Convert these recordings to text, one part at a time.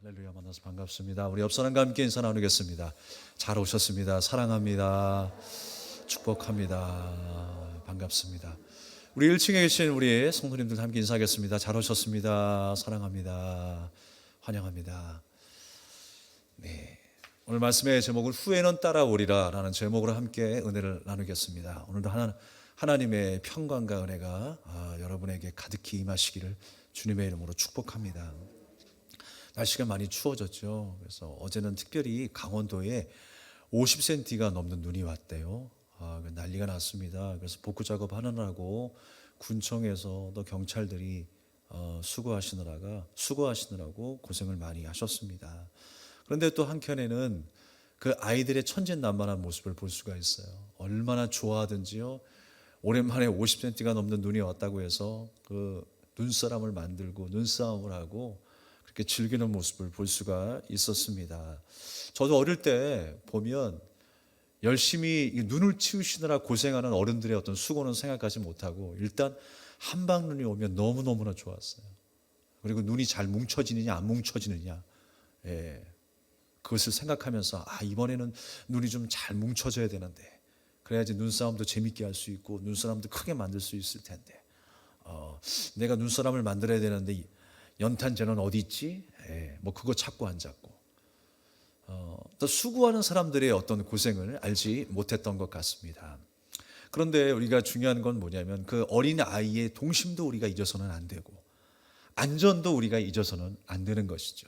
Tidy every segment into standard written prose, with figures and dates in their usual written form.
할렐루야, 만나서 반갑습니다. 우리 옆 사람과 함께 인사 나누겠습니다. 잘 오셨습니다. 사랑합니다. 축복합니다. 반갑습니다. 우리 1층에 계신 우리 성도님들 함께 인사하겠습니다. 잘 오셨습니다. 사랑합니다. 환영합니다. 네, 오늘 말씀의 제목은 후회는 따라오리라 라는 제목으로 함께 은혜를 나누겠습니다. 오늘도 하나님의 평강과 은혜가 여러분에게 가득히 임하시기를 주님의 이름으로 축복합니다. 날씨가 많이 추워졌죠. 그래서 어제는 특별히 강원도에 50cm가 넘는 눈이 왔대요. 난리가 났습니다. 그래서 복구 작업하느라고 군청에서 또 경찰들이 수고하시느라고 고생을 많이 하셨습니다. 그런데 또 한켠에는 그 아이들의 천진난만한 모습을 볼 수가 있어요. 얼마나 좋아하든지요. 오랜만에 50cm가 넘는 눈이 왔다고 해서 그 눈사람을 만들고 눈싸움을 하고 그렇게 즐기는 모습을 볼 수가 있었습니다. 저도 어릴 때 보면 열심히 눈을 치우시느라 고생하는 어른들의 어떤 수고는 생각하지 못하고 일단 한방눈이 오면 너무너무나 좋았어요. 그리고 눈이 잘 뭉쳐지느냐 안 뭉쳐지느냐, 그것을 생각하면서 이번에는 눈이 좀 잘 뭉쳐져야 되는데 그래야지 눈싸움도 재밌게 할 수 있고 눈사람도 크게 만들 수 있을 텐데 내가 눈사람을 만들어야 되는데 연탄재는 어디 있지? 뭐 그거 찾고 앉았고 또 수고하는 사람들의 어떤 고생을 알지 못했던 것 같습니다. 그런데 우리가 중요한 건 뭐냐면 그 어린 아이의 동심도 우리가 잊어서는 안 되고 안전도 우리가 잊어서는 안 되는 것이죠.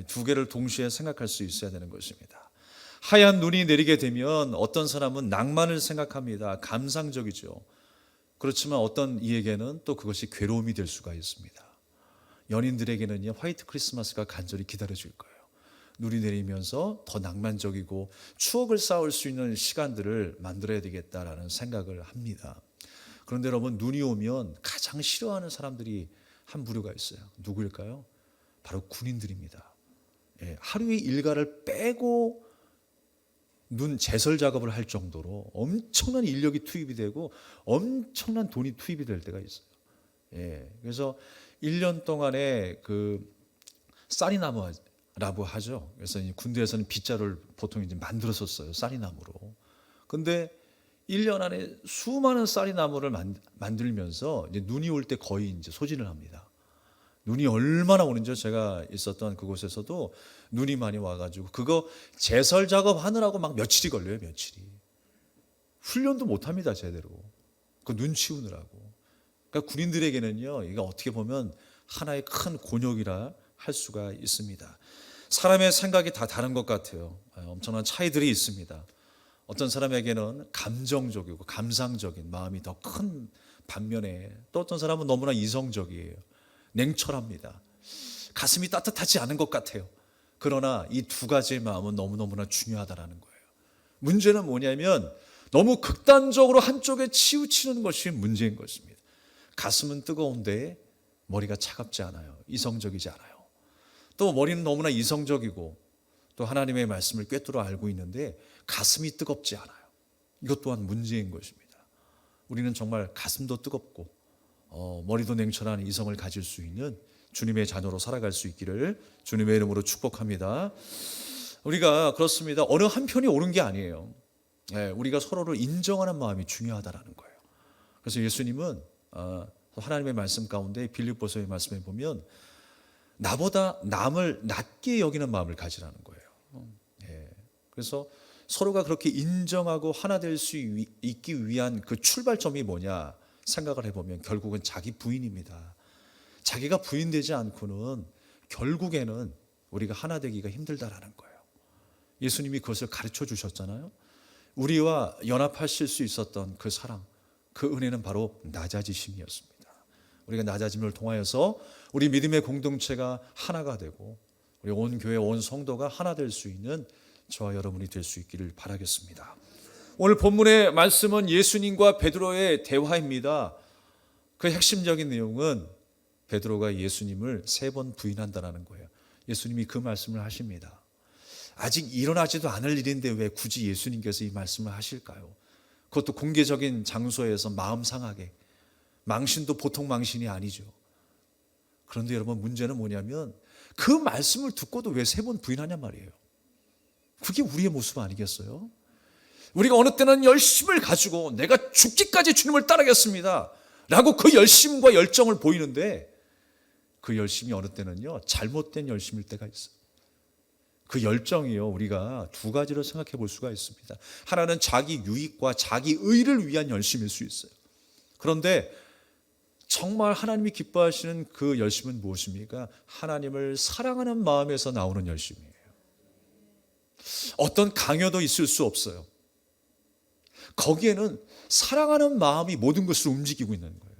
두 개를 동시에 생각할 수 있어야 되는 것입니다. 하얀 눈이 내리게 되면 어떤 사람은 낭만을 생각합니다. 감상적이죠. 그렇지만 어떤 이에게는 또 그것이 괴로움이 될 수가 있습니다. 연인들에게는요, 화이트 크리스마스가 간절히 기다려질 거예요. 눈이 내리면서 더 낭만적이고 추억을 쌓을 수 있는 시간들을 만들어야 되겠다라는 생각을 합니다. 그런데 여러분, 눈이 오면 가장 싫어하는 사람들이 한 부류가 있어요. 누구일까요? 바로 군인들입니다. 하루의 일과를 빼고 눈 제설 작업을 할 정도로 엄청난 인력이 투입이 되고 엄청난 돈이 투입이 될 때가 있어요. 그래서 1년 동안에 그 쌀이나무라고 하죠. 그래서 군대에서는 빗자루를 보통 이제 만들었었어요. 쌀이나무로. 근데 1년 안에 수많은 쌀이나무를 만들면서 이제 눈이 올 때 거의 이제 소진을 합니다. 눈이 얼마나 오는지 제가 있었던 그곳에서도 눈이 많이 와가지고 그거 제설 작업하느라고 막 며칠이 걸려요. 며칠이. 훈련도 못합니다. 제대로. 그 눈 치우느라고. 그러니까 군인들에게는요, 이거 어떻게 보면 하나의 큰 곤욕이라 할 수가 있습니다. 사람의 생각이 다 다른 것 같아요. 엄청난 차이들이 있습니다. 어떤 사람에게는 감정적이고 감상적인 마음이 더 큰 반면에 또 어떤 사람은 너무나 이성적이에요. 냉철합니다. 가슴이 따뜻하지 않은 것 같아요. 그러나 이 두 가지의 마음은 너무너무나 중요하다는 거예요. 문제는 뭐냐면 너무 극단적으로 한쪽에 치우치는 것이 문제인 것입니다. 가슴은 뜨거운데 머리가 차갑지 않아요. 이성적이지 않아요. 또 머리는 너무나 이성적이고 또 하나님의 말씀을 꿰뚫어 알고 있는데 가슴이 뜨겁지 않아요. 이것 또한 문제인 것입니다. 우리는 정말 가슴도 뜨겁고 머리도 냉철한 이성을 가질 수 있는 주님의 자녀로 살아갈 수 있기를 주님의 이름으로 축복합니다. 우리가 그렇습니다. 어느 한편이 옳은 게 아니에요. 우리가 서로를 인정하는 마음이 중요하다는 거예요. 그래서 예수님은 하나님의 말씀 가운데 빌립보서의 말씀에 보면 나보다 남을 낮게 여기는 마음을 가지라는 거예요. 그래서 서로가 그렇게 인정하고 하나 될 수 있기 위한 그 출발점이 뭐냐 생각을 해보면 결국은 자기 부인입니다. 자기가 부인되지 않고는 결국에는 우리가 하나 되기가 힘들다라는 거예요. 예수님이 그것을 가르쳐 주셨잖아요. 우리와 연합하실 수 있었던 그 사랑, 그 은혜는 바로 낮아지심이었습니다. 우리가 낮아짐을 통하여서 우리 믿음의 공동체가 하나가 되고 우리 온 교회, 온 성도가 하나 될 수 있는 저와 여러분이 될 수 있기를 바라겠습니다. 오늘 본문의 말씀은 예수님과 베드로의 대화입니다. 그 핵심적인 내용은 베드로가 예수님을 3번 부인한다는 거예요. 예수님이 그 말씀을 하십니다. 아직 일어나지도 않을 일인데 왜 굳이 예수님께서 이 말씀을 하실까요? 그것도 공개적인 장소에서 마음 상하게. 망신도 보통 망신이 아니죠. 그런데 여러분, 문제는 뭐냐면 그 말씀을 듣고도 왜 3번 부인하냐 말이에요. 그게 우리의 모습 아니겠어요? 우리가 어느 때는 열심을 가지고 내가 죽기까지 주님을 따르겠습니다 라고 그 열심과 열정을 보이는데, 그 열심이 어느 때는요 잘못된 열심일 때가 있어요. 그 열정이요, 우리가 두 가지로 생각해 볼 수가 있습니다. 하나는 자기 유익과 자기 의를 위한 열심일 수 있어요. 그런데 정말 하나님이 기뻐하시는 그 열심은 무엇입니까? 하나님을 사랑하는 마음에서 나오는 열심이에요. 어떤 강요도 있을 수 없어요. 거기에는 사랑하는 마음이 모든 것을 움직이고 있는 거예요.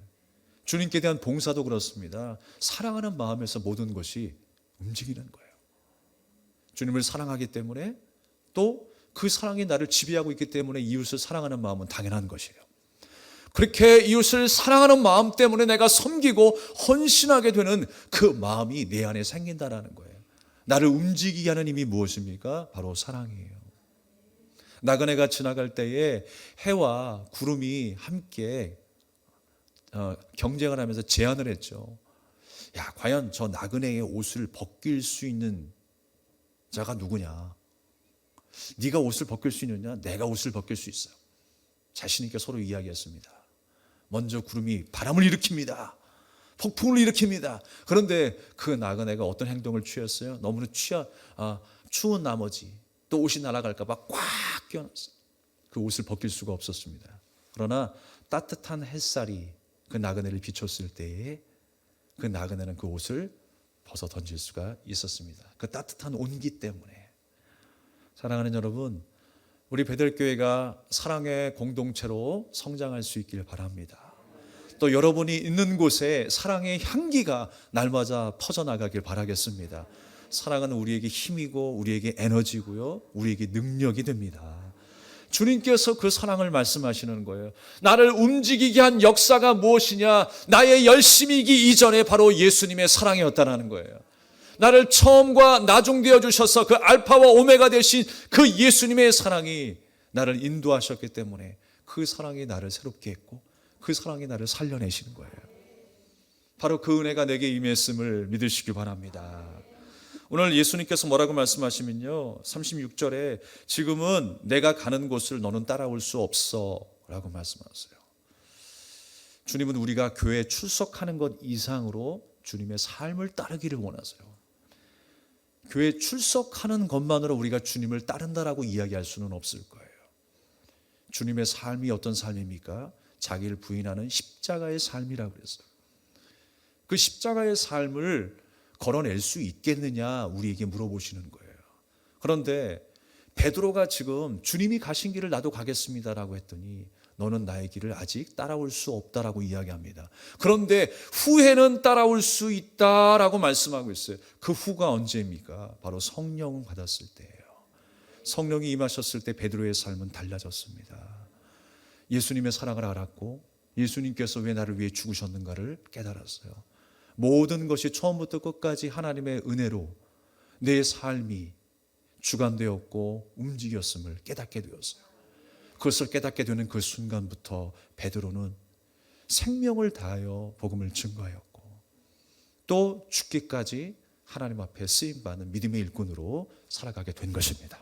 주님께 대한 봉사도 그렇습니다. 사랑하는 마음에서 모든 것이 움직이는 거예요. 주님을 사랑하기 때문에, 또 그 사랑이 나를 지배하고 있기 때문에 이웃을 사랑하는 마음은 당연한 것이에요. 그렇게 이웃을 사랑하는 마음 때문에 내가 섬기고 헌신하게 되는 그 마음이 내 안에 생긴다는 거예요. 나를 움직이게 하는 힘이 무엇입니까? 바로 사랑이에요. 나그네가 지나갈 때에 해와 구름이 함께 경쟁을 하면서 제안을 했죠. 야, 과연 저 나그네의 옷을 벗길 수 있는 자가 누구냐? 네가 옷을 벗길 수 있느냐? 내가 옷을 벗길 수 있어요. 자신 있게 서로 이야기했습니다. 먼저 구름이 바람을 일으킵니다. 폭풍을 일으킵니다. 그런데 그 나그네가 어떤 행동을 취했어요? 너무나 추운 나머지 또 옷이 날아갈까 봐 꽉 껴놨어요. 그 옷을 벗길 수가 없었습니다. 그러나 따뜻한 햇살이 그 나그네를 비췄을 때에 그 나그네는 그 옷을 벗어 던질 수가 있었습니다. 그 따뜻한 온기 때문에. 사랑하는 여러분, 우리 베델교회가 사랑의 공동체로 성장할 수 있길 바랍니다. 또 여러분이 있는 곳에 사랑의 향기가 날마다 퍼져나가길 바라겠습니다. 사랑은 우리에게 힘이고 우리에게 에너지고요, 우리에게 능력이 됩니다. 주님께서 그 사랑을 말씀하시는 거예요. 나를 움직이게 한 역사가 무엇이냐? 나의 열심이기 이전에 바로 예수님의 사랑이었다는 거예요. 나를 처음과 나중되어 주셔서 그 알파와 오메가 되신 그 예수님의 사랑이 나를 인도하셨기 때문에 그 사랑이 나를 새롭게 했고 그 사랑이 나를 살려내시는 거예요. 바로 그 은혜가 내게 임했음을 믿으시기 바랍니다. 오늘 예수님께서 뭐라고 말씀하시면요, 36절에 지금은 내가 가는 곳을 너는 따라올 수 없어 라고 말씀하세요. 주님은 우리가 교회에 출석하는 것 이상으로 주님의 삶을 따르기를 원하세요. 교회에 출석하는 것만으로 우리가 주님을 따른다라고 이야기할 수는 없을 거예요. 주님의 삶이 어떤 삶입니까? 자기를 부인하는 십자가의 삶이라고 그랬어요. 그 십자가의 삶을 걸어낼 수 있겠느냐 우리에게 물어보시는 거예요. 그런데 베드로가 지금 주님이 가신 길을 나도 가겠습니다라고 했더니 너는 나의 길을 아직 따라올 수 없다라고 이야기합니다. 그런데 후에는 따라올 수 있다라고 말씀하고 있어요. 그 후가 언제입니까? 바로 성령 받았을 때예요. 성령이 임하셨을 때 베드로의 삶은 달라졌습니다. 예수님의 사랑을 알았고 예수님께서 왜 나를 위해 죽으셨는가를 깨달았어요. 모든 것이 처음부터 끝까지 하나님의 은혜로 내 삶이 주관되었고 움직였음을 깨닫게 되었어요. 그것을 깨닫게 되는 그 순간부터 베드로는 생명을 다하여 복음을 증거하였고 또 죽기까지 하나님 앞에 쓰임받는 믿음의 일꾼으로 살아가게 된 것입니다.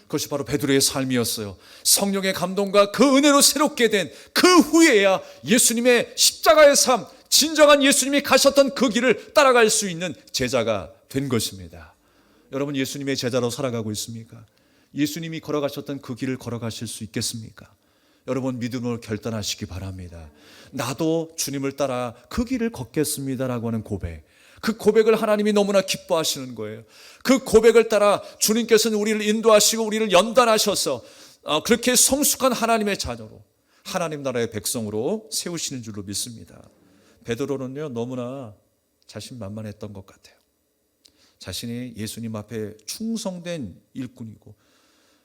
그것이 바로 베드로의 삶이었어요. 성령의 감동과 그 은혜로 새롭게 된 그 후에야 예수님의 십자가의 삶, 진정한 예수님이 가셨던 그 길을 따라갈 수 있는 제자가 된 것입니다. 여러분, 예수님의 제자로 살아가고 있습니까? 예수님이 걸어가셨던 그 길을 걸어가실 수 있겠습니까? 여러분, 믿음으로 결단하시기 바랍니다. 나도 주님을 따라 그 길을 걷겠습니다라고 하는 고백, 그 고백을 하나님이 너무나 기뻐하시는 거예요. 그 고백을 따라 주님께서는 우리를 인도하시고 우리를 연단하셔서 그렇게 성숙한 하나님의 자녀로, 하나님 나라의 백성으로 세우시는 줄로 믿습니다. 베드로는요, 너무나 자신만만했던 것 같아요. 자신이 예수님 앞에 충성된 일꾼이고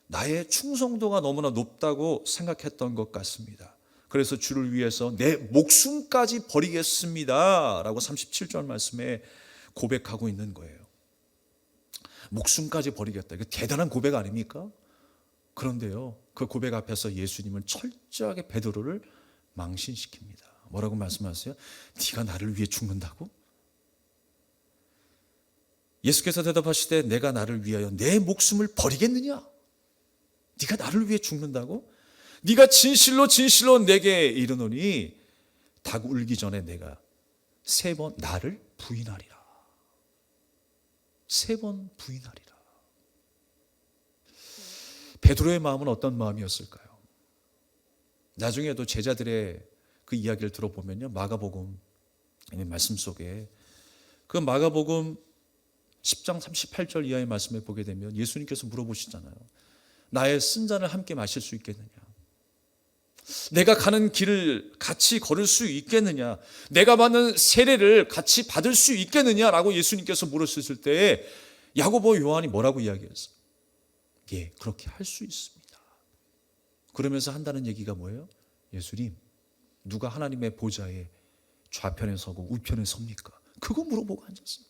나의 충성도가 너무나 높다고 생각했던 것 같습니다. 그래서 주를 위해서 내 목숨까지 버리겠습니다 라고 37절 말씀에 고백하고 있는 거예요. 목숨까지 버리겠다. 이거 대단한 고백 아닙니까? 그런데요, 그 고백 앞에서 예수님은 철저하게 베드로를 망신시킵니다. 뭐라고 말씀하세요? 네가 나를 위해 죽는다고? 예수께서 대답하시되 내가 나를 위하여 내 목숨을 버리겠느냐? 네가 나를 위해 죽는다고? 네가 진실로 진실로 내게 이르노니 닭 울기 전에 내가 3번 나를 부인하리라. 3번 부인하리라. 베드로의 마음은 어떤 마음이었을까요? 나중에도 제자들의 그 이야기를 들어보면요, 마가복음 말씀 속에 그 마가복음 10장 38절 이하의 말씀에 보게 되면 예수님께서 물어보시잖아요. 나의 쓴잔을 함께 마실 수 있겠느냐? 내가 가는 길을 같이 걸을 수 있겠느냐? 내가 받는 세례를 같이 받을 수 있겠느냐라고 예수님께서 물으셨을 때 야고보 요한이 뭐라고 이야기했어요? 예, 그렇게 할 수 있습니다. 그러면서 한다는 얘기가 뭐예요? 예수님, 누가 하나님의 보좌에 좌편에 서고 우편에 섭니까? 그거 물어보고 앉았어요.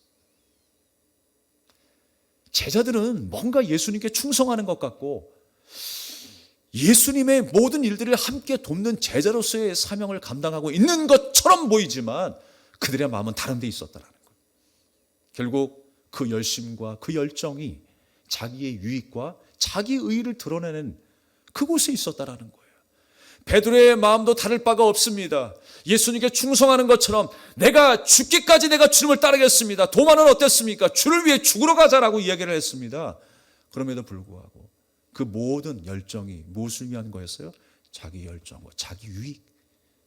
제자들은 뭔가 예수님께 충성하는 것 같고 예수님의 모든 일들을 함께 돕는 제자로서의 사명을 감당하고 있는 것처럼 보이지만 그들의 마음은 다른 데 있었다는 거예요. 결국 그 열심과 그 열정이 자기의 유익과 자기 의의를 드러내는 그곳에 있었다는 거예요. 베드로의 마음도 다를 바가 없습니다. 예수님께 충성하는 것처럼 내가 죽기까지 내가 주님을 따르겠습니다. 도마는 어땠습니까? 주를 위해 죽으러 가자라고 이야기를 했습니다. 그럼에도 불구하고 그 모든 열정이 무엇을 위한 거였어요? 자기 열정과 자기 유익,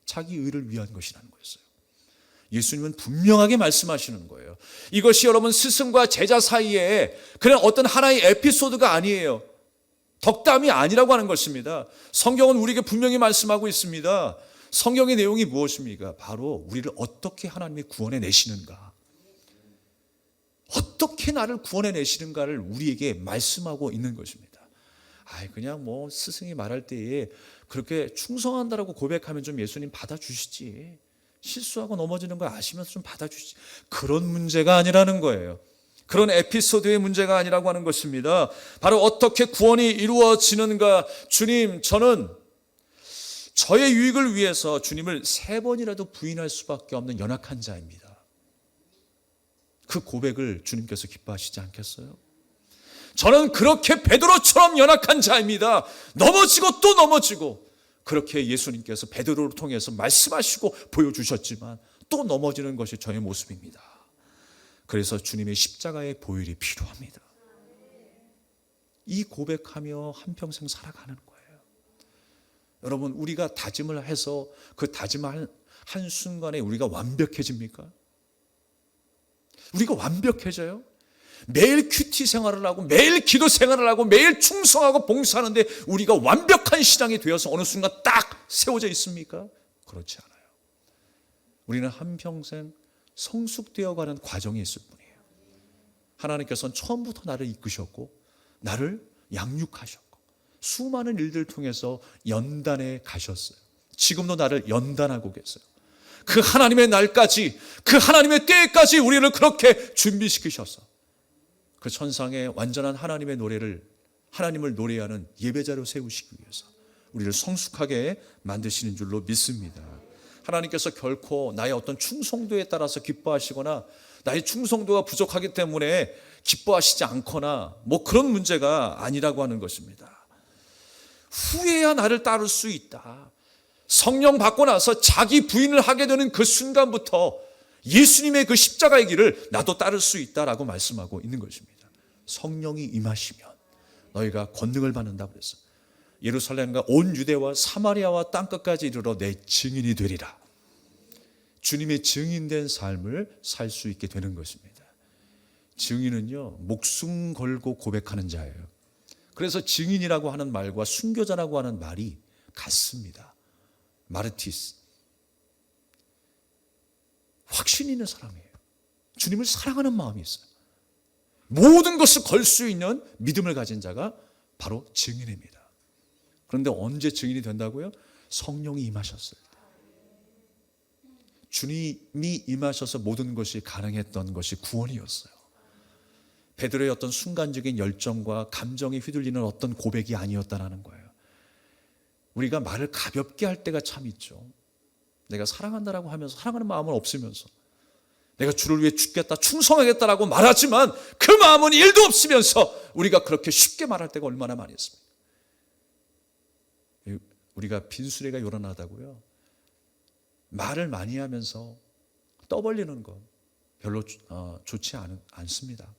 자기 의를 위한 것이라는 거였어요. 예수님은 분명하게 말씀하시는 거예요. 이것이 여러분 스승과 제자 사이에 그냥 어떤 하나의 에피소드가 아니에요. 덕담이 아니라고 하는 것입니다. 성경은 우리에게 분명히 말씀하고 있습니다. 성경의 내용이 무엇입니까? 바로 우리를 어떻게 하나님이 구원해 내시는가, 어떻게 나를 구원해 내시는가를 우리에게 말씀하고 있는 것입니다. 그냥 뭐 스승이 말할 때에 그렇게 충성한다라고 고백하면 좀 예수님 받아주시지, 실수하고 넘어지는 거 아시면서 좀 받아주시지, 그런 문제가 아니라는 거예요. 그런 에피소드의 문제가 아니라고 하는 것입니다. 바로 어떻게 구원이 이루어지는가. 주님, 저는 저의 유익을 위해서 주님을 3번이라도 부인할 수밖에 없는 연약한 자입니다. 그 고백을 주님께서 기뻐하시지 않겠어요? 저는 그렇게 베드로처럼 연약한 자입니다. 넘어지고 또 넘어지고, 그렇게 예수님께서 베드로를 통해서 말씀하시고 보여주셨지만 또 넘어지는 것이 저의 모습입니다. 그래서 주님의 십자가의 보혈이 필요합니다. 이 고백하며 한평생 살아가는 거예요. 여러분, 우리가 다짐을 해서 그 다짐한 한순간에 우리가 완벽해집니까? 우리가 완벽해져요? 매일 큐티 생활을 하고 매일 기도 생활을 하고 매일 충성하고 봉사하는데 우리가 완벽한 신앙이 되어서 어느 순간 딱 세워져 있습니까? 그렇지 않아요. 우리는 한평생 성숙되어 가는 과정이 있을 뿐이에요. 하나님께서는 처음부터 나를 이끄셨고 나를 양육하셨고 수많은 일들을 통해서 연단해 가셨어요. 지금도 나를 연단하고 계세요. 그 하나님의 날까지, 그 하나님의 때까지 우리를 그렇게 준비시키셔서 그 천상의 완전한 하나님의 노래를, 하나님을 노래하는 예배자로 세우시기 위해서 우리를 성숙하게 만드시는 줄로 믿습니다. 하나님께서 결코 나의 어떤 충성도에 따라서 기뻐하시거나 나의 충성도가 부족하기 때문에 기뻐하시지 않거나 뭐 그런 문제가 아니라고 하는 것입니다. 후에야 나를 따를 수 있다. 성령 받고 나서 자기 부인을 하게 되는 그 순간부터 예수님의 그 십자가의 길을 나도 따를 수 있다라고 말씀하고 있는 것입니다. 성령이 임하시면 너희가 권능을 받는다고 그랬어요. 예루살렘과 온 유대와 사마리아와 땅끝까지 이르러 내 증인이 되리라. 주님의 증인된 삶을 살 수 있게 되는 것입니다. 증인은요, 목숨 걸고 고백하는 자예요. 그래서 증인이라고 하는 말과 순교자라고 하는 말이 같습니다. 마르티스, 확신 있는 사람이에요. 주님을 사랑하는 마음이 있어요. 모든 것을 걸 수 있는 믿음을 가진 자가 바로 증인입니다. 그런데 언제 증인이 된다고요? 성령이 임하셨을 때. 주님이 임하셔서 모든 것이 가능했던 것이 구원이었어요. 베드로의 어떤 순간적인 열정과 감정이 휘둘리는 어떤 고백이 아니었다는 거예요. 우리가 말을 가볍게 할 때가 참 있죠. 내가 사랑한다라고 하면서 사랑하는 마음은 없으면서 내가 주를 위해 죽겠다, 충성하겠다라고 말하지만 그 마음은 1도 없으면서 우리가 그렇게 쉽게 말할 때가 얼마나 많이 있습니까? 우리가 빈수레가 요란하다고요. 말을 많이 하면서 떠벌리는 거 별로 좋지 않습니다.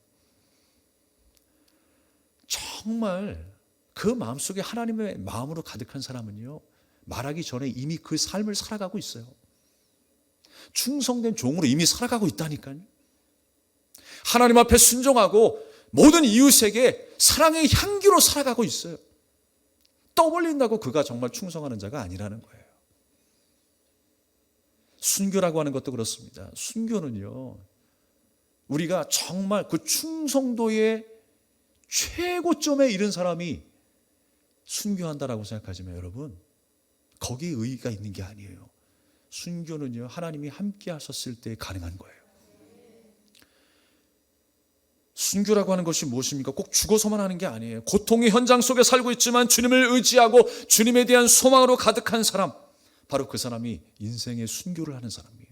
정말 그 마음속에 하나님의 마음으로 가득한 사람은요, 말하기 전에 이미 그 삶을 살아가고 있어요. 충성된 종으로 이미 살아가고 있다니까요. 하나님 앞에 순종하고 모든 이웃에게 사랑의 향기로 살아가고 있어요. 떠벌린다고 그가 정말 충성하는 자가 아니라는 거예요. 순교라고 하는 것도 그렇습니다. 순교는요, 우리가 정말 그 충성도의 최고점에 이른 사람이 순교한다라고 생각하지만 여러분, 거기에 의의가 있는 게 아니에요. 순교는요, 하나님이 함께 하셨을 때 가능한 거예요. 순교라고 하는 것이 무엇입니까? 꼭 죽어서만 하는 게 아니에요. 고통의 현장 속에 살고 있지만 주님을 의지하고 주님에 대한 소망으로 가득한 사람, 바로 그 사람이 인생의 순교를 하는 사람이에요.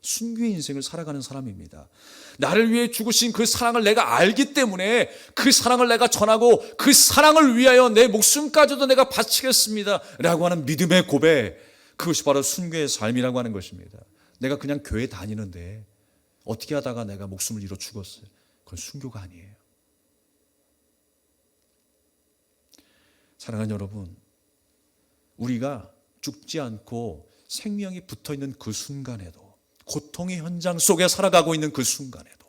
순교의 인생을 살아가는 사람입니다. 나를 위해 죽으신 그 사랑을 내가 알기 때문에 그 사랑을 내가 전하고 그 사랑을 위하여 내 목숨까지도 내가 바치겠습니다 라고 하는 믿음의 고백, 그것이 바로 순교의 삶이라고 하는 것입니다. 내가 그냥 교회 다니는데 어떻게 하다가 내가 목숨을 잃어 죽었어요. 그건 순교가 아니에요. 사랑하는 여러분, 우리가 죽지 않고 생명이 붙어있는 그 순간에도, 고통의 현장 속에 살아가고 있는 그 순간에도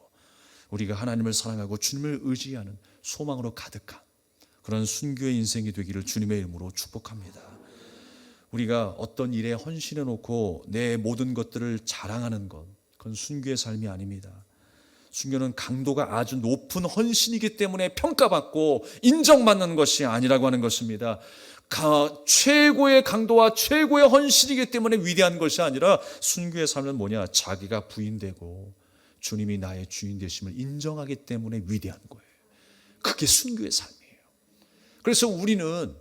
우리가 하나님을 사랑하고 주님을 의지하는 소망으로 가득한 그런 순교의 인생이 되기를 주님의 이름으로 축복합니다. 우리가 어떤 일에 헌신해 놓고 내 모든 것들을 자랑하는 것, 그건 순교의 삶이 아닙니다. 순교는 강도가 아주 높은 헌신이기 때문에 평가받고 인정받는 것이 아니라고 하는 것입니다. 최고의 강도와 최고의 헌신이기 때문에 위대한 것이 아니라, 순교의 삶은 뭐냐? 자기가 부인되고 주님이 나의 주인 되심을 인정하기 때문에 위대한 거예요. 그게 순교의 삶이에요. 그래서 우리는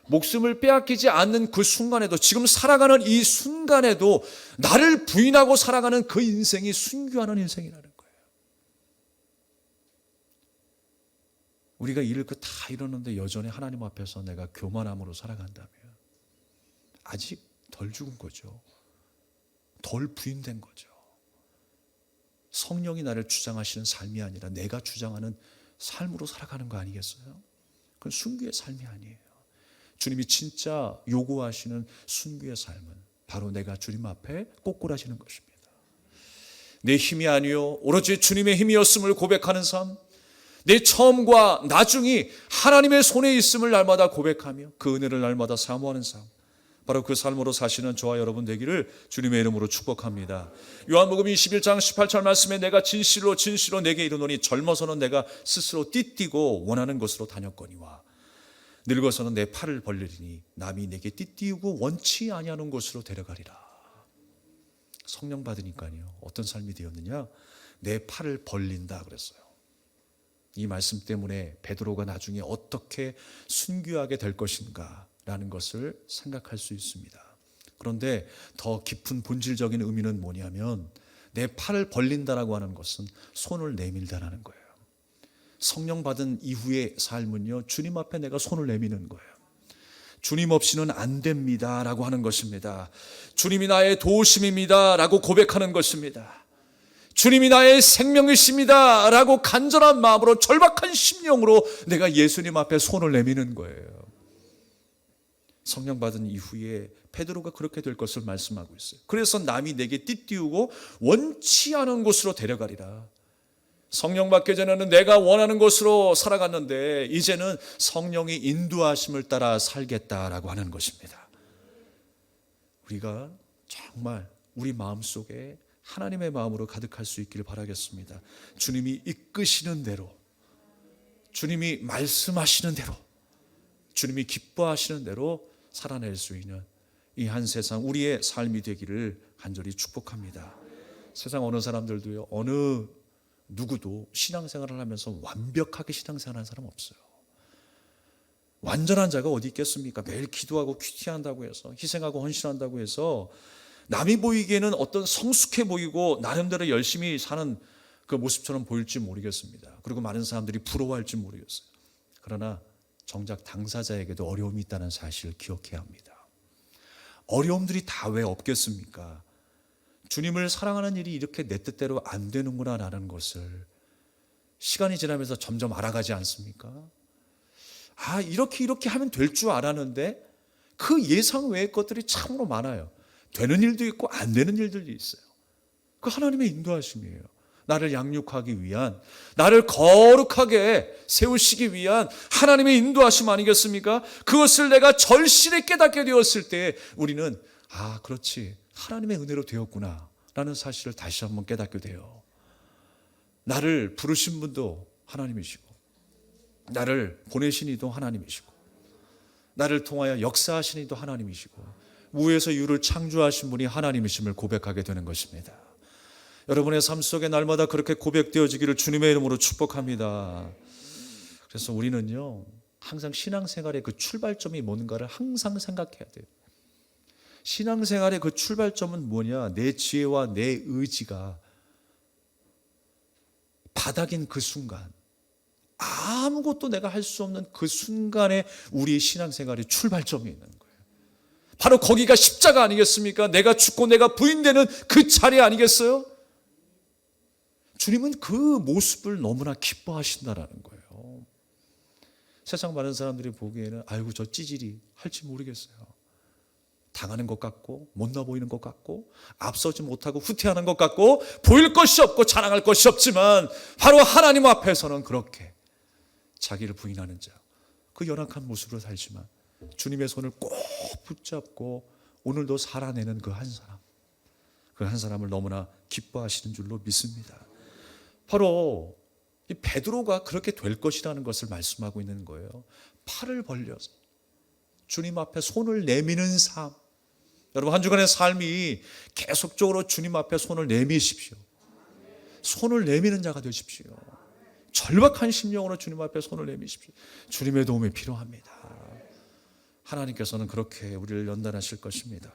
목숨을 빼앗기지 않는 그 순간에도, 지금 살아가는 이 순간에도 나를 부인하고 살아가는 그 인생이 순교하는 인생이라는 거예요. 우리가 이를 다 이루는데 여전히 하나님 앞에서 내가 교만함으로 살아간다면 아직 덜 죽은 거죠. 덜 부인된 거죠. 성령이 나를 주장하시는 삶이 아니라 내가 주장하는 삶으로 살아가는 거 아니겠어요? 그건 순교의 삶이 아니에요. 주님이 진짜 요구하시는 순교의 삶은 바로 내가 주님 앞에 꼬꾸라지는 것입니다. 내 힘이 아니요 오로지 주님의 힘이었음을 고백하는 삶, 내 처음과 나중이 하나님의 손에 있음을 날마다 고백하며 그 은혜를 날마다 사모하는 삶, 바로 그 삶으로 사시는 저와 여러분 되기를 주님의 이름으로 축복합니다. 요한복음 21장 18절 말씀에 내가 진실로 내게 이르노니 젊어서는 내가 스스로 띠띠고 원하는 곳으로 다녔거니와 늙어서는 내 팔을 벌리리니 남이 내게 띠띠우고 원치 아니하는 곳으로 데려가리라. 성령 받으니까요, 어떤 삶이 되었느냐? 내 팔을 벌린다 그랬어요. 이 말씀 때문에 베드로가 나중에 어떻게 순교하게 될 것인가 라는 것을 생각할 수 있습니다. 그런데 더 깊은 본질적인 의미는 뭐냐면, 내 팔을 벌린다라고 하는 것은 손을 내밀다라는 거예요. 성령 받은 이후의 삶은요, 주님 앞에 내가 손을 내미는 거예요. 주님 없이는 안 됩니다 라고 하는 것입니다. 주님이 나의 도우심입니다 라고 고백하는 것입니다. 주님이 나의 생명이십니다 라고 간절한 마음으로, 절박한 심령으로 내가 예수님 앞에 손을 내미는 거예요. 성령 받은 이후에 베드로가 그렇게 될 것을 말씀하고 있어요. 그래서 남이 내게 띠띠우고 원치 않은 곳으로 데려가리라. 성령 받기 전에는 내가 원하는 곳으로 살아갔는데 이제는 성령이 인도하심을 따라 살겠다라고 하는 것입니다. 우리가 정말 우리 마음속에 하나님의 마음으로 가득할 수 있기를 바라겠습니다. 주님이 이끄시는 대로, 주님이 말씀하시는 대로, 주님이 기뻐하시는 대로 살아낼 수 있는 이 한 세상 우리의 삶이 되기를 간절히 축복합니다. 세상 어느 사람들도요, 어느 누구도 신앙생활을 하면서 완벽하게 신앙생활하는 사람 없어요. 완전한 자가 어디 있겠습니까? 매일 기도하고 큐티한다고 해서, 희생하고 헌신한다고 해서 남이 보이기에는 어떤 성숙해 보이고 나름대로 열심히 사는 그 모습처럼 보일지 모르겠습니다. 그리고 많은 사람들이 부러워할지 모르겠어요. 그러나 정작 당사자에게도 어려움이 있다는 사실을 기억해야 합니다. 어려움들이 다 왜 없겠습니까? 주님을 사랑하는 일이 이렇게 내 뜻대로 안 되는구나 라는 것을 시간이 지나면서 점점 알아가지 않습니까? 이렇게 하면 될 줄 알았는데 그 예상 외의 것들이 참으로 많아요. 되는 일도 있고 안 되는 일들도 있어요. 그 하나님의 인도하심이에요. 나를 양육하기 위한, 나를 거룩하게 세우시기 위한 하나님의 인도하심 아니겠습니까? 그것을 내가 절실히 깨닫게 되었을 때 우리는 그렇지, 하나님의 은혜로 되었구나 라는 사실을 다시 한번 깨닫게 돼요. 나를 부르신 분도 하나님이시고, 나를 보내신 이도 하나님이시고, 나를 통하여 역사하신 이도 하나님이시고, 무에서 유를 창조하신 분이 하나님이심을 고백하게 되는 것입니다. 여러분의 삶 속에 날마다 그렇게 고백되어지기를 주님의 이름으로 축복합니다. 그래서 우리는요, 항상 신앙생활의 그 출발점이 뭔가를 항상 생각해야 돼요. 신앙생활의 그 출발점은 뭐냐? 내 지혜와 내 의지가 바닥인 그 순간, 아무것도 내가 할 수 없는 그 순간에 우리의 신앙생활의 출발점이 있는 거예요. 바로 거기가 십자가 아니겠습니까? 내가 죽고 내가 부인되는 그 자리 아니겠어요? 주님은 그 모습을 너무나 기뻐하신다라는 거예요. 세상 많은 사람들이 보기에는 아이고 저 찌질이 할지 모르겠어요. 당하는 것 같고 못나 보이는 것 같고 앞서지 못하고 후퇴하는 것 같고 보일 것이 없고 자랑할 것이 없지만 바로 하나님 앞에서는 그렇게 자기를 부인하는 자, 그 연약한 모습으로 살지만 주님의 손을 꼭 붙잡고 오늘도 살아내는 그 한 사람, 그 한 사람을 너무나 기뻐하시는 줄로 믿습니다. 바로 이 베드로가 그렇게 될 것이라는 것을 말씀하고 있는 거예요. 팔을 벌려서 주님 앞에 손을 내미는 삶. 여러분, 한 주간의 삶이 계속적으로 주님 앞에 손을 내미십시오. 손을 내미는 자가 되십시오. 절박한 심령으로 주님 앞에 손을 내미십시오. 주님의 도움이 필요합니다. 하나님께서는 그렇게 우리를 연단하실 것입니다.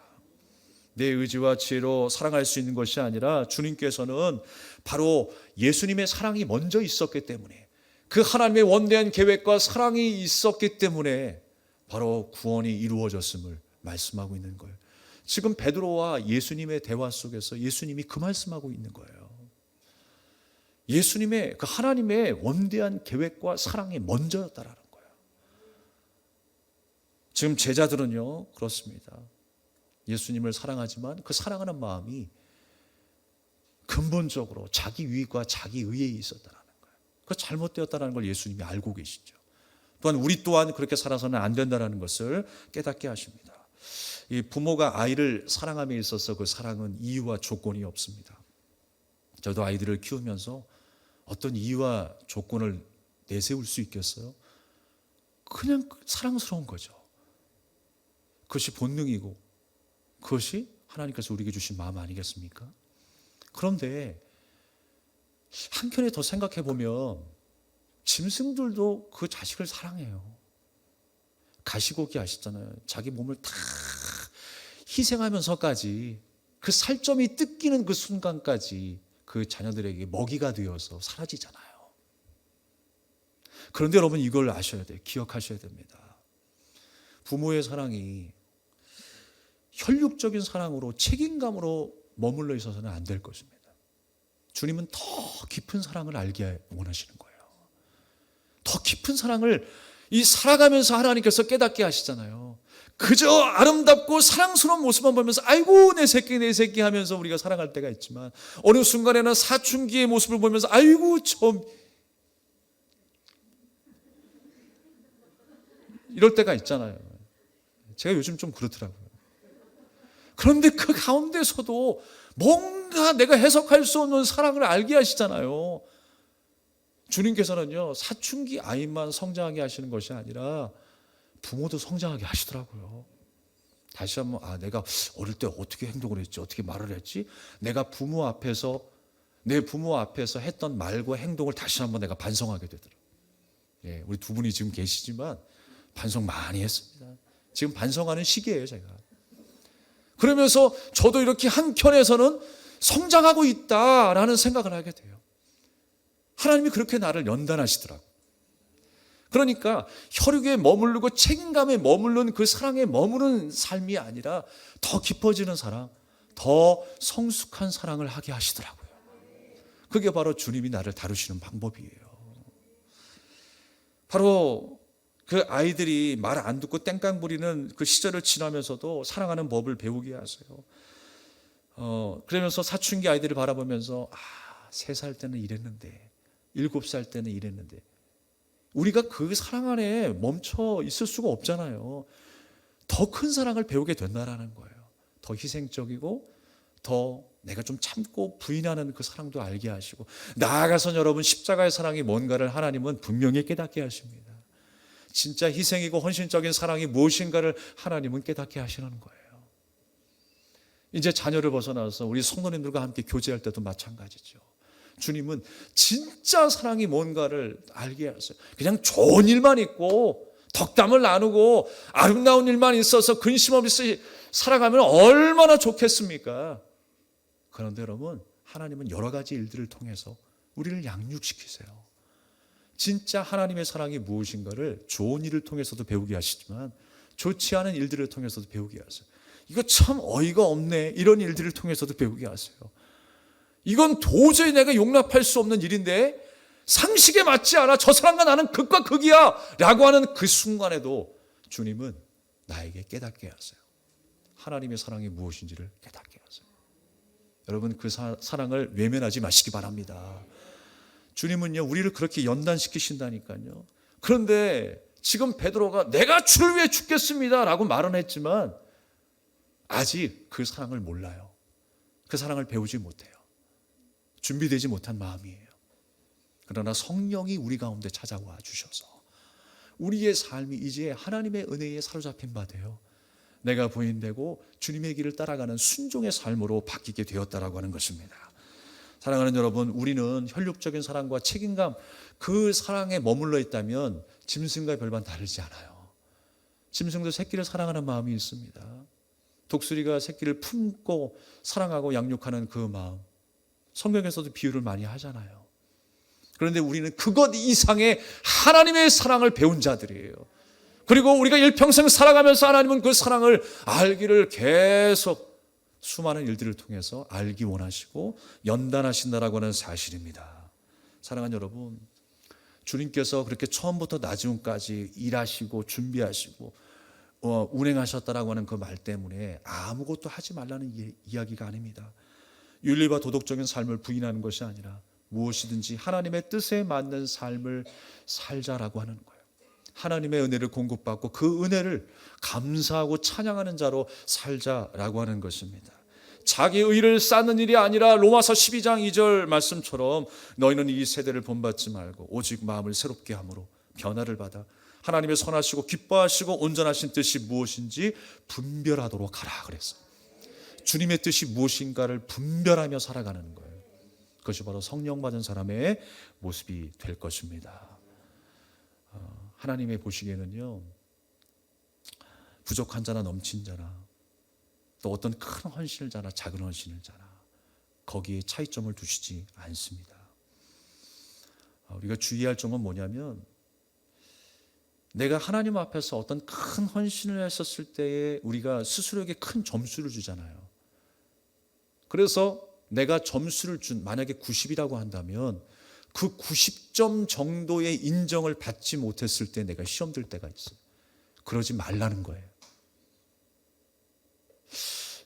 내 의지와 지혜로 사랑할 수 있는 것이 아니라 주님께서는 바로 예수님의 사랑이 먼저 있었기 때문에, 그 하나님의 원대한 계획과 사랑이 있었기 때문에 바로 구원이 이루어졌음을 말씀하고 있는 거예요. 지금 베드로와 예수님의 대화 속에서 예수님이 그 말씀하고 있는 거예요. 예수님의 그 하나님의 원대한 계획과 사랑이 먼저였다라는 거예요. 지금 제자들은요, 그렇습니다. 예수님을 사랑하지만 그 사랑하는 마음이 근본적으로 자기 유익과 자기 의에 있었다라는 거예요. 그 잘못되었다는 걸 예수님이 알고 계시죠. 또한 우리 또한 그렇게 살아서는 안 된다는 것을 깨닫게 하십니다. 이 부모가 아이를 사랑함에 있어서 그 사랑은 이유와 조건이 없습니다. 저도 아이들을 키우면서 어떤 이유와 조건을 내세울 수 있겠어요? 그냥 사랑스러운 거죠. 그것이 본능이고 그것이 하나님께서 우리에게 주신 마음 아니겠습니까? 그런데 한켠에 더 생각해 보면 짐승들도 그 자식을 사랑해요. 가시고기 아시잖아요. 자기 몸을 다 희생하면서까지 그 살점이 뜯기는 그 순간까지 그 자녀들에게 먹이가 되어서 사라지잖아요. 그런데 여러분, 이걸 아셔야 돼요. 기억하셔야 됩니다. 부모의 사랑이 혈육적인 사랑으로 책임감으로 머물러 있어서는 안 될 것입니다. 주님은 더 깊은 사랑을 알게 원하시는 거예요. 더 깊은 사랑을 이 살아가면서 하나님께서 깨닫게 하시잖아요. 그저 아름답고 사랑스러운 모습만 보면서 아이고 내 새끼 하면서 우리가 살아갈 때가 있지만, 어느 순간에는 사춘기의 모습을 보면서 아이고 좀 이럴 때가 있잖아요. 제가 요즘 좀 그렇더라고요. 그런데 그 가운데서도 뭔가 내가 해석할 수 없는 사랑을 알게 하시잖아요. 주님께서는요, 사춘기 아이만 성장하게 하시는 것이 아니라 부모도 성장하게 하시더라고요. 다시 한번 내가 어릴 때 어떻게 행동을 했지, 어떻게 말을 했지, 내가 내 부모 앞에서 했던 말과 행동을 다시 한번 내가 반성하게 되더라고요. 예, 우리 두 분이 지금 계시지만 반성 많이 했습니다. 지금 반성하는 시기예요, 제가. 그러면서 저도 이렇게 한켠에서는 성장하고 있다라는 생각을 하게 돼요. 하나님이 그렇게 나를 연단하시더라고요. 그러니까 혈육에 머무르고 책임감에 머무르는 그 사랑에 머무르는 삶이 아니라 더 깊어지는 사랑, 더 성숙한 사랑을 하게 하시더라고요. 그게 바로 주님이 나를 다루시는 방법이에요. 바로 그 아이들이 말 안 듣고 땡깡 부리는 그 시절을 지나면서도 사랑하는 법을 배우게 하세요. 그러면서 사춘기 아이들을 바라보면서 3살 때는 이랬는데 7살 때는 이랬는데 우리가 그 사랑 안에 멈춰 있을 수가 없잖아요. 더 큰 사랑을 배우게 된다라는 거예요. 더 희생적이고 더 내가 좀 참고 부인하는 그 사랑도 알게 하시고, 나아가서 여러분 십자가의 사랑이 뭔가를 하나님은 분명히 깨닫게 하십니다. 진짜 희생이고 헌신적인 사랑이 무엇인가를 하나님은 깨닫게 하시는 거예요. 이제 자녀를 벗어나서 우리 성도님들과 함께 교제할 때도 마찬가지죠. 주님은 진짜 사랑이 뭔가를 알게 하세요. 그냥 좋은 일만 있고 덕담을 나누고 아름다운 일만 있어서 근심 없이 살아가면 얼마나 좋겠습니까? 그런데 여러분, 하나님은 여러 가지 일들을 통해서 우리를 양육시키세요. 진짜 하나님의 사랑이 무엇인가를 좋은 일을 통해서도 배우게 하시지만 좋지 않은 일들을 통해서도 배우게 하세요. 이거 참 어이가 없네, 이런 일들을 통해서도 배우게 하세요. 이건 도저히 내가 용납할 수 없는 일인데 상식에 맞지 않아, 저 사람과 나는 극과 극이야 라고 하는 그 순간에도 주님은 나에게 깨닫게 하세요. 하나님의 사랑이 무엇인지를 깨닫게 하세요. 여러분, 그 사랑을 외면하지 마시기 바랍니다. 주님은요, 우리를 그렇게 연단시키신다니까요. 그런데 지금 베드로가 내가 주를 위해 죽겠습니다 라고 말은 했지만 아직 그 사랑을 몰라요. 그 사랑을 배우지 못해요. 준비되지 못한 마음이에요. 그러나 성령이 우리 가운데 찾아와 주셔서 우리의 삶이 이제 하나님의 은혜에 사로잡힌 바 되어 내가 부인되고 주님의 길을 따라가는 순종의 삶으로 바뀌게 되었다라고 하는 것입니다. 사랑하는 여러분, 우리는 혈육적인 사랑과 책임감, 그 사랑에 머물러 있다면 짐승과 별반 다르지 않아요. 짐승도 새끼를 사랑하는 마음이 있습니다. 독수리가 새끼를 품고 사랑하고 양육하는 그 마음, 성경에서도 비유를 많이 하잖아요. 그런데 우리는 그것 이상의 하나님의 사랑을 배운 자들이에요. 그리고 우리가 일평생 살아가면서 하나님은 그 사랑을 알기를 계속 수많은 일들을 통해서 알기 원하시고 연단하신다라고 하는 사실입니다. 사랑하는 여러분, 주님께서 그렇게 처음부터 나중까지 일하시고 준비하시고 운행하셨다라고 하는 그 말 때문에 아무것도 하지 말라는 이야기가 아닙니다. 윤리와 도덕적인 삶을 부인하는 것이 아니라 무엇이든지 하나님의 뜻에 맞는 삶을 살자라고 하는 거예요. 하나님의 은혜를 공급받고 그 은혜를 감사하고 찬양하는 자로 살자라고 하는 것입니다. 자기 의를 쌓는 일이 아니라 로마서 12장 2절 말씀처럼 너희는 이 세대를 본받지 말고 오직 마음을 새롭게 함으로 변화를 받아 하나님의 선하시고 기뻐하시고 온전하신 뜻이 무엇인지 분별하도록 하라 그랬어요. 주님의 뜻이 무엇인가를 분별하며 살아가는 거예요. 그것이 바로 성령 받은 사람의 모습이 될 것입니다. 하나님의 보시기에는요, 부족한 자나 넘친 자나 또 어떤 큰 헌신을 자나 작은 헌신을 자나 거기에 차이점을 두시지 않습니다. 우리가 주의할 점은 뭐냐면, 내가 하나님 앞에서 어떤 큰 헌신을 했었을 때에 우리가 스스로에게 큰 점수를 주잖아요. 그래서 내가 점수를 만약에 90이라고 한다면 그 90점 정도의 인정을 받지 못했을 때 내가 시험 들 때가 있어요. 그러지 말라는 거예요.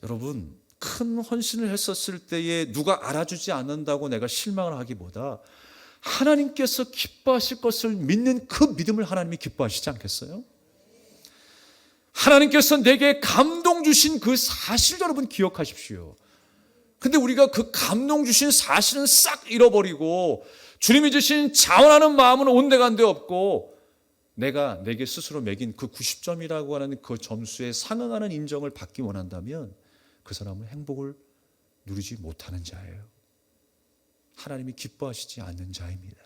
여러분, 큰 헌신을 했었을 때에 누가 알아주지 않는다고 내가 실망을 하기보다 하나님께서 기뻐하실 것을 믿는 그 믿음을 하나님이 기뻐하시지 않겠어요? 하나님께서 내게 감동 주신 그 사실 여러분 기억하십시오. 근데 우리가 그 감동 주신 사실은 싹 잃어버리고 주님이 주신 자원하는 마음은 온데간데 없고 내게 스스로 매긴 그 90점이라고 하는 그 점수에 상응하는 인정을 받기 원한다면 그 사람은 행복을 누리지 못하는 자예요. 하나님이 기뻐하시지 않는 자입니다.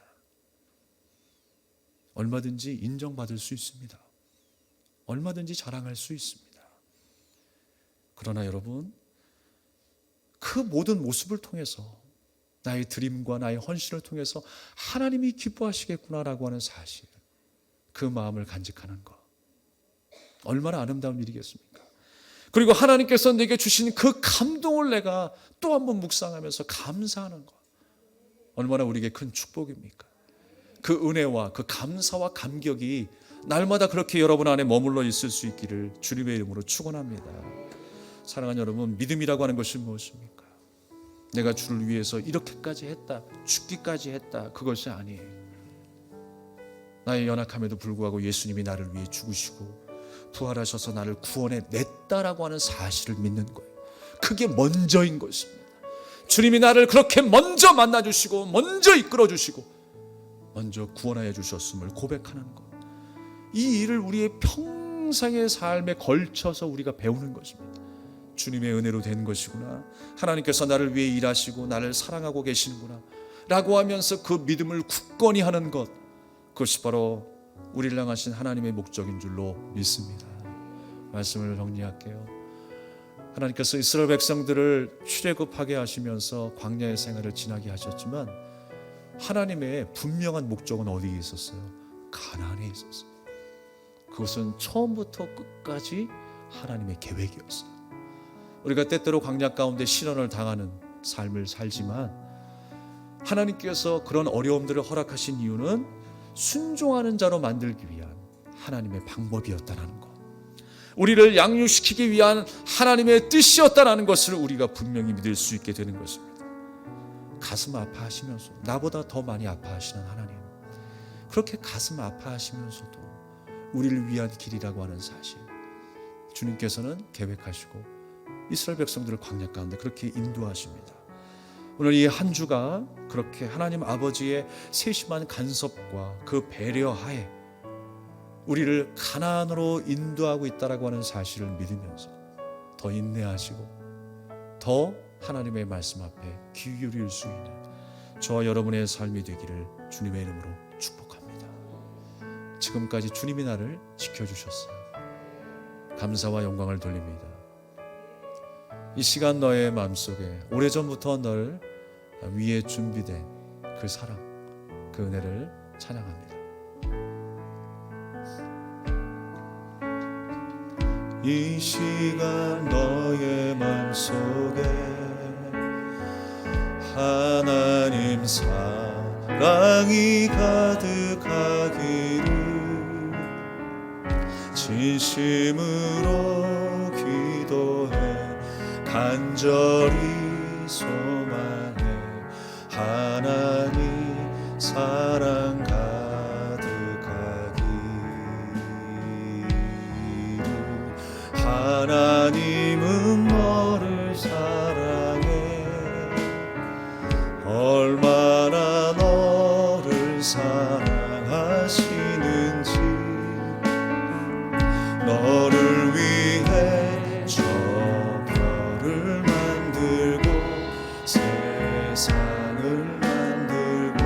얼마든지 인정받을 수 있습니다. 얼마든지 자랑할 수 있습니다. 그러나 여러분, 그 모든 모습을 통해서 나의 드림과 나의 헌신을 통해서 하나님이 기뻐하시겠구나라고 하는 사실, 그 마음을 간직하는 것, 얼마나 아름다운 일이겠습니까? 그리고 하나님께서 내게 주신 그 감동을 내가 또 한 번 묵상하면서 감사하는 것, 얼마나 우리에게 큰 축복입니까? 그 은혜와 그 감사와 감격이 날마다 그렇게 여러분 안에 머물러 있을 수 있기를 주님의 이름으로 축원합니다. 사랑하는 여러분, 믿음이라고 하는 것이 무엇입니까? 내가 주를 위해서 이렇게까지 했다, 죽기까지 했다, 그것이 아니에요. 나의 연약함에도 불구하고 예수님이 나를 위해 죽으시고 부활하셔서 나를 구원해 냈다라고 하는 사실을 믿는 거예요. 그게 먼저인 것입니다. 주님이 나를 그렇게 먼저 만나주시고 먼저 이끌어주시고 먼저 구원하여 주셨음을 고백하는 것, 이 일을 우리의 평생의 삶에 걸쳐서 우리가 배우는 것입니다. 주님의 은혜로 된 것이구나, 하나님께서 나를 위해 일하시고 나를 사랑하고 계시는구나 라고 하면서 그 믿음을 굳건히 하는 것, 그것이 바로 우리를 향하신 하나님의 목적인 줄로 믿습니다. 말씀을 정리할게요. 하나님께서 이스라엘 백성들을 출애굽하게 하시면서 광야의 생활을 지나게 하셨지만 하나님의 분명한 목적은 어디에 있었어요? 가나안에 있었어요. 그것은 처음부터 끝까지 하나님의 계획이었어요. 우리가 때때로 광야 가운데 시련을 당하는 삶을 살지만 하나님께서 그런 어려움들을 허락하신 이유는 순종하는 자로 만들기 위한 하나님의 방법이었다는 것, 우리를 양육시키기 위한 하나님의 뜻이었다는 것을 우리가 분명히 믿을 수 있게 되는 것입니다. 가슴 아파하시면서, 나보다 더 많이 아파하시는 하나님, 그렇게 가슴 아파하시면서도 우리를 위한 길이라고 하는 사실, 주님께서는 계획하시고 이스라엘 백성들을 광야 가운데 그렇게 인도하십니다. 오늘 이 한 주가 그렇게 하나님 아버지의 세심한 간섭과 그 배려하에 우리를 가나안으로 인도하고 있다라고 하는 사실을 믿으면서 더 인내하시고 더 하나님의 말씀 앞에 귀 기울일 수 있는 저와 여러분의 삶이 되기를 주님의 이름으로 축복합니다. 지금까지 주님이 나를 지켜주셨어요. 감사와 영광을 돌립니다. 이 시간 너의 마음속에 오래전부터 널 위해 준비된 그 사랑, 그 은혜를 찬양합니다. 이 시간 너의 마음속에 하나님 사랑이 가득하기를 진심으로 기도해 간절히 소망해 하나님 사랑 가득하기를. 하나님은 너를 사랑해 얼마나 너를 사랑하시는지 너를 위해 저 별을 만들고 세상을 만들고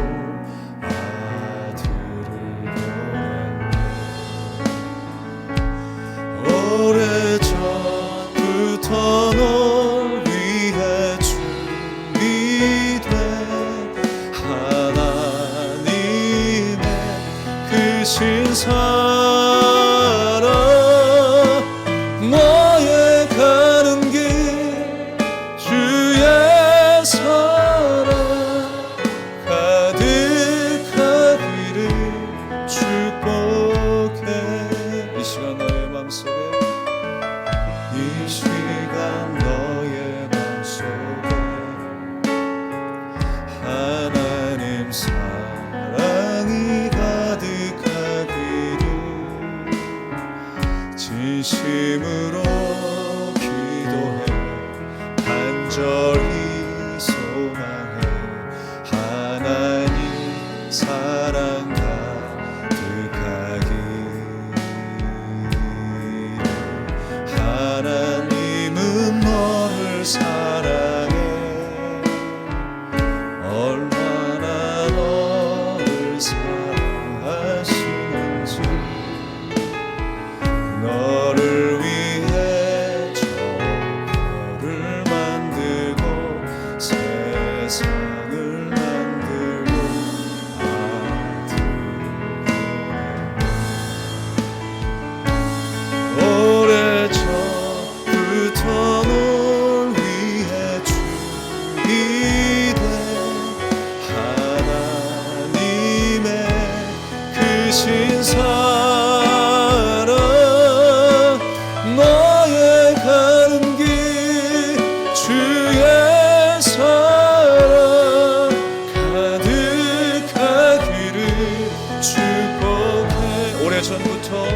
아들을 보냈네. 오래전부터 널 위해 준비된 하나님의 크신 사랑, 너의 가는 길 주의 사랑 가득하기를 축복해. 이 시간 너의 맘속에, 이 시간 너의 맘속에 하나님 사랑이 가득하기를 진심으로 기도해 간절히 소망해 하나님 사랑 가득하기를. 하나님은 너를 사랑해 얼마나 너를 사랑하시는지 너를 위해 저 크신 사랑 너의 가는 길 주의 사랑 가득하기를 축복해. 오래전부터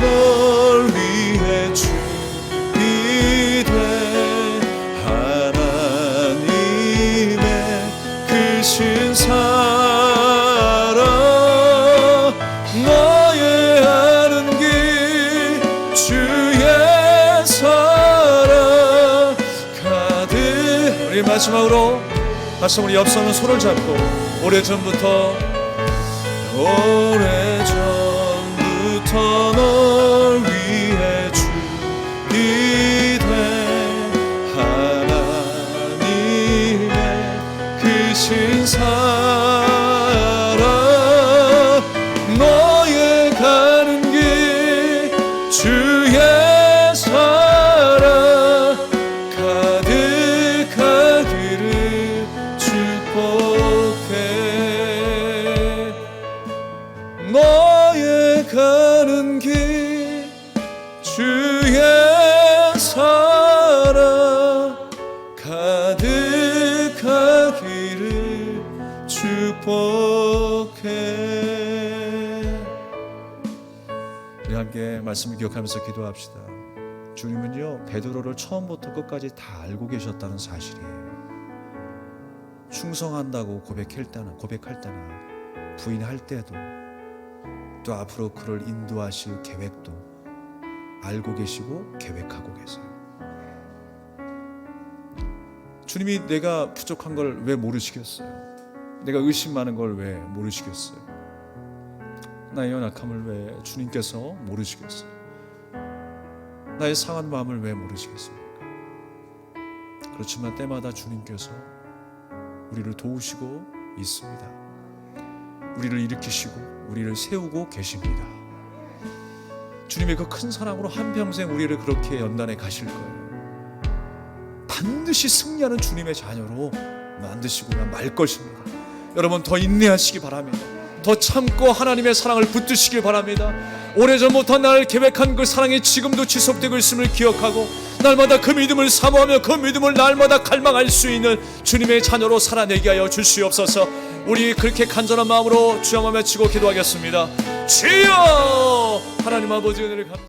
널 위해 준비된 하나님의 크신 사랑 너의 아는 길 주의 사랑 가득. 우리 마지막으로 다시 우리 옆 손은 손을 잡고 오래전부터 널 위해 준비된 하나님의 크신 사랑 너의 가는 길 주의 사랑 가득하기를 축복해. 너의 가는 길 주의 사랑 가득하기를 축복해. 우리 함께 말씀을 기억하면서 기도합시다. 주님은요 베드로를 처음부터 끝까지 다 알고 계셨다는 사실이에요. 충성한다고 고백할 때나 부인할 때도 또 앞으로 그를 인도하실 계획도 알고 계시고 계획하고 계세요. 주님이 내가 부족한 걸 왜 모르시겠어요? 내가 의심 많은 걸 왜 모르시겠어요? 나의 연약함을 왜 주님께서 모르시겠어요? 나의 상한 마음을 왜 모르시겠습니까? 그렇지만 때마다 주님께서 우리를 도우시고 있습니다. 우리를 일으키시고 우리를 세우고 계십니다. 주님의 그 큰 사랑으로 한평생 우리를 그렇게 연단해 가실 거예요. 반드시 승리하는 주님의 자녀로 만드시고야 말 것입니다. 여러분 더 인내하시기 바랍니다. 더 참고 하나님의 사랑을 붙드시길 바랍니다. 오래전부터 나를 계획한 그 사랑이 지금도 지속되고 있음을 기억하고 날마다 그 믿음을 사모하며 그 믿음을 날마다 갈망할 수 있는 주님의 자녀로 살아내게 하여 주시옵소서. 우리 그렇게 간절한 마음으로 주여 외치고 기도하겠습니다. 주여! 하나님 아버지 은혜를